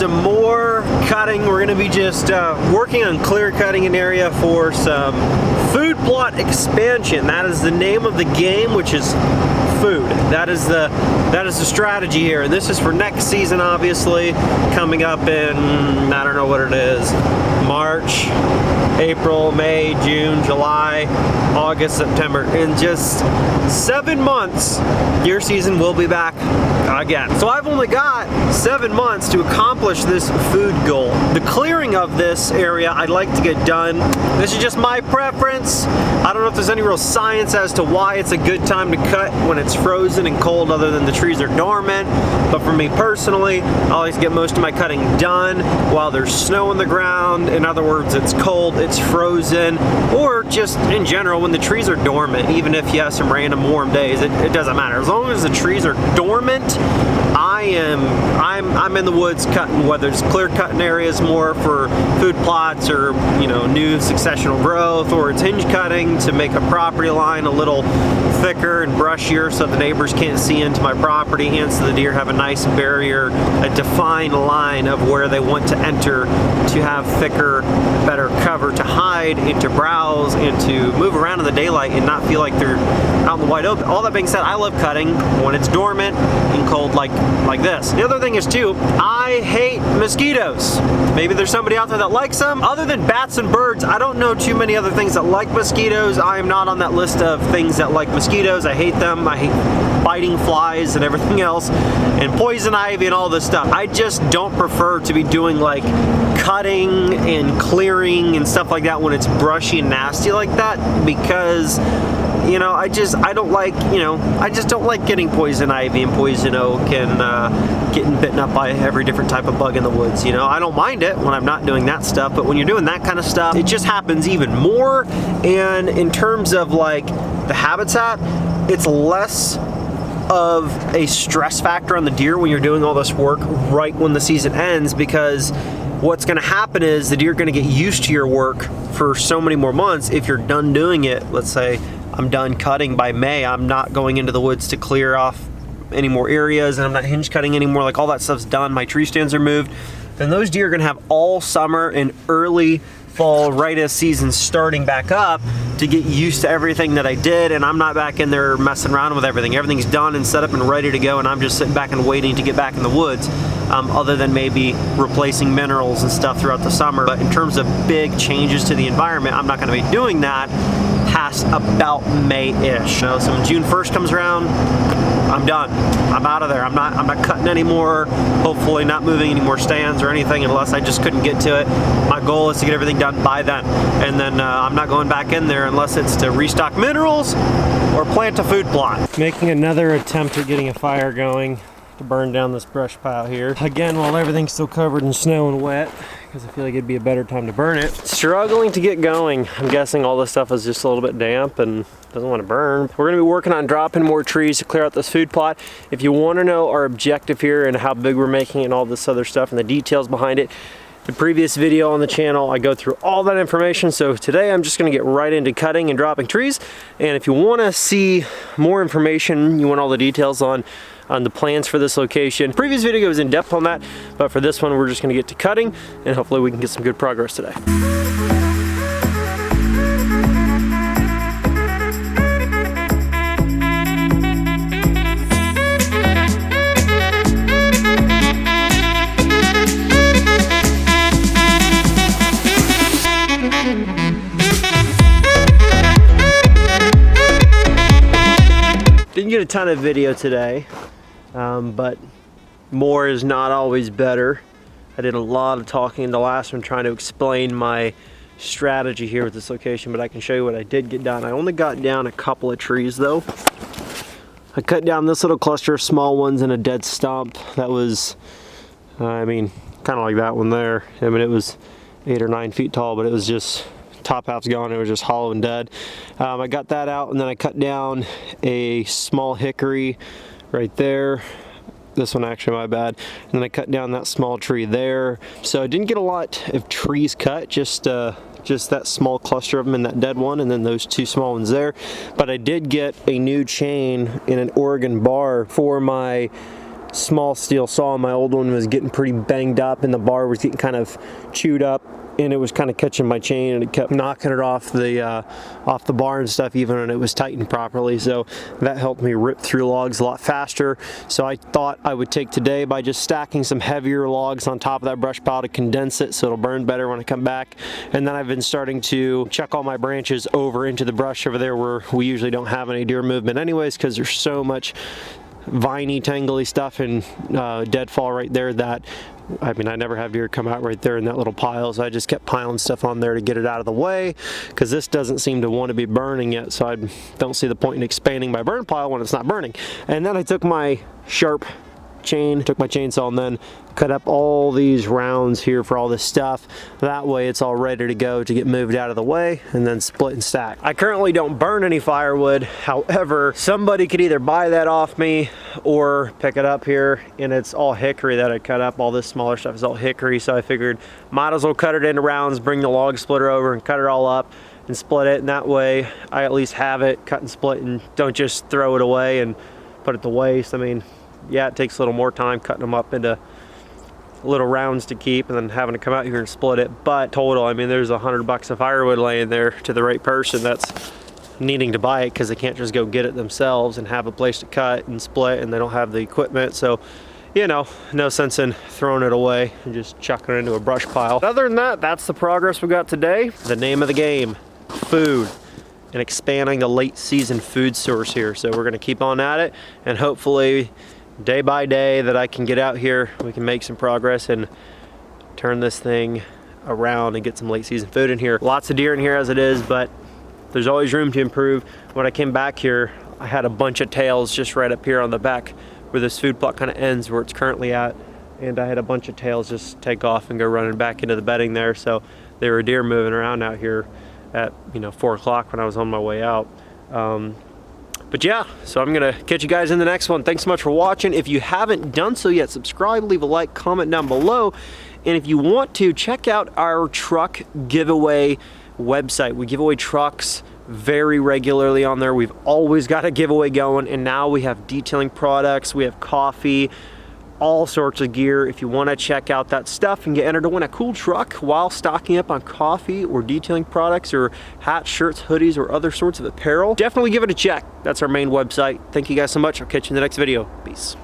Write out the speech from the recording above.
some more cutting. We're gonna be just working on clear cutting an area for some food plot expansion. That is the name of the game, which is food. That is the strategy here. And this is for next season, obviously, coming up in, I don't know what it is, March, April, May, June, July, August, September. In just 7 months, deer season will be back again. So I've only got 7 months to accomplish this food goal. The clearing of this area I'd like to get done. This is just my preference. I don't know if there's any real science as to why it's a good time to cut when it's frozen and cold, other than the trees are dormant. But for me personally, I always get most of my cutting done while there's snow on the ground. In other words, it's cold, it's frozen, or just in general when the trees are dormant. Even if you have some random warm days, it doesn't matter. As long as the trees are dormant, I'm in the woods cutting, whether it's clear cutting areas more for food plots or, you know, new successional growth, or it's hinge cutting to make a property line a little thicker and brushier so the neighbors can't see into my property, and so the deer have a nice barrier, a defined line of where they want to enter to have thicker, better cover to hide and to browse and to move around in the daylight and not feel like they're out in the wide open. All that being said, I love cutting when it's dormant and cold like this. The other thing is too, I hate mosquitoes. Maybe there's somebody out there that likes them. Other than bats and birds, I don't know too many other things that like mosquitoes. I am not on that list of things that like mosquitoes. I hate them. I hate biting flies and everything else, and poison ivy and all this stuff. I just don't prefer to be doing like cutting and clearing and stuff like that when it's brushy and nasty like that, because you know, I just don't like getting poison ivy and poison oak and getting bitten up by every different type of bug in the woods. You know, I don't mind it when I'm not doing that stuff, but when you're doing that kind of stuff, it just happens even more. And in terms of like the habitat, it's less of a stress factor on the deer when you're doing all this work right when the season ends, because what's going to happen is the deer are going to get used to your work for so many more months. If you're done doing it, let's say I'm done cutting by May, I'm not going into the woods to clear off any more areas, and I'm not hinge cutting anymore, like all that stuff's done, my tree stands are moved, then those deer are going to have all summer and early fall, right as season's starting back up, to get used to everything that I did, and I'm not back in there messing around with everything. Everything's done and set up and ready to go, and I'm just sitting back and waiting to get back in the woods, other than maybe replacing minerals and stuff throughout the summer. But in terms of big changes to the environment, I'm not going to be doing that past about May-ish. So when June 1st comes around, I'm done. I'm out of there. I'm not cutting anymore. Hopefully not moving any more stands or anything, unless I just couldn't get to it. My goal is to get everything done by then, and then I'm not going back in there unless it's to restock minerals or plant a food plot. Making another attempt at getting a fire going to burn down this brush pile here. Again, while everything's still covered in snow and wet, because I feel like it'd be a better time to burn it. Struggling to get going. I'm guessing all this stuff is just a little bit damp and doesn't want to burn. We're gonna be working on dropping more trees to clear out this food plot. If you want to know our objective here and how big we're making it and all this other stuff and the details behind it, the previous video on the channel, I go through all that information. So today I'm just gonna get right into cutting and dropping trees. And if you wanna see more information, you want all the details on the plans for this location, previous video goes in depth on that, but for this one we're just gonna get to cutting, and hopefully we can get some good progress today. Didn't get a ton of video today, but more is not always better. I did a lot of talking in the last one trying to explain my strategy here with this location, but I can show you what I did get done. I only got down a couple of trees though. I cut down this little cluster of small ones and a dead stump that was, I mean, kind of like that one there. I mean, it was 8 or 9 feet tall, but it was just, top half's gone, it was just hollow and dead. I got that out, and then I cut down a small hickory right there. This one actually, my bad. And then I cut down that small tree there. So I didn't get a lot of trees cut, just that small cluster of them and that dead one, and then those 2 small ones there. But I did get a new chain in an Oregon bar for my small steel saw. My old one was getting pretty banged up and the bar was getting kind of chewed up, and it was kind of catching my chain and it kept knocking it off the bar and stuff, even when it was tightened properly. So that helped me rip through logs a lot faster. So I thought I would take today by just stacking some heavier logs on top of that brush pile to condense it so it'll burn better when I come back. And then I've been starting to chuck all my branches over into the brush over there where we usually don't have any deer movement anyways, because there's so much viney, tangly stuff and deadfall right there that, I mean, I never have deer come out right there in that little pile, so I just kept piling stuff on there to get it out of the way, because this doesn't seem to want to be burning yet, so I don't see the point in expanding my burn pile when it's not burning. And then I took my sharp chain, took my chainsaw, and then cut up all these rounds here for all this stuff. That way it's all ready to go to get moved out of the way and then split and stack. I currently don't burn any firewood. However, somebody could either buy that off me or pick it up here, and it's all hickory that I cut up. All this smaller stuff is all hickory, so I figured might as well cut it into rounds, bring the log splitter over and cut it all up and split it, and that way I at least have it cut and split and don't just throw it away and put it to waste. I mean, yeah, it takes a little more time cutting them up into little rounds to keep and then having to come out here and split it, but total, I mean, there's $100 of firewood laying there to the right person that's needing to buy it, because they can't just go get it themselves and have a place to cut and split, and they don't have the equipment. So, you know, no sense in throwing it away and just chucking it into a brush pile. Other than that, that's the progress we got today. The name of the game, food, and expanding the late season food source here. So we're gonna keep on at it, and hopefully day by day that I can get out here, we can make some progress and turn this thing around and get some late season food in here. Lots of deer in here as it is, but there's always room to improve. When I came back here, I had a bunch of tails just right up here on the back where this food plot kind of ends, where it's currently at, and I had a bunch of tails just take off and go running back into the bedding there. So there were deer moving around out here at, you know, 4 o'clock when I was on my way out. But yeah, so I'm gonna catch you guys in the next one. Thanks so much for watching. If you haven't done so yet, subscribe, leave a like, comment down below. And if you want to, check out our truck giveaway website. We give away trucks very regularly on there. We've always got a giveaway going, and now we have detailing products, we have coffee, all sorts of gear. If you want to check out that stuff and get entered to win a cool truck while stocking up on coffee or detailing products or hats, shirts, hoodies, or other sorts of apparel, definitely give it a check. That's our main website. Thank you guys so much. I'll catch you in the next video. Peace.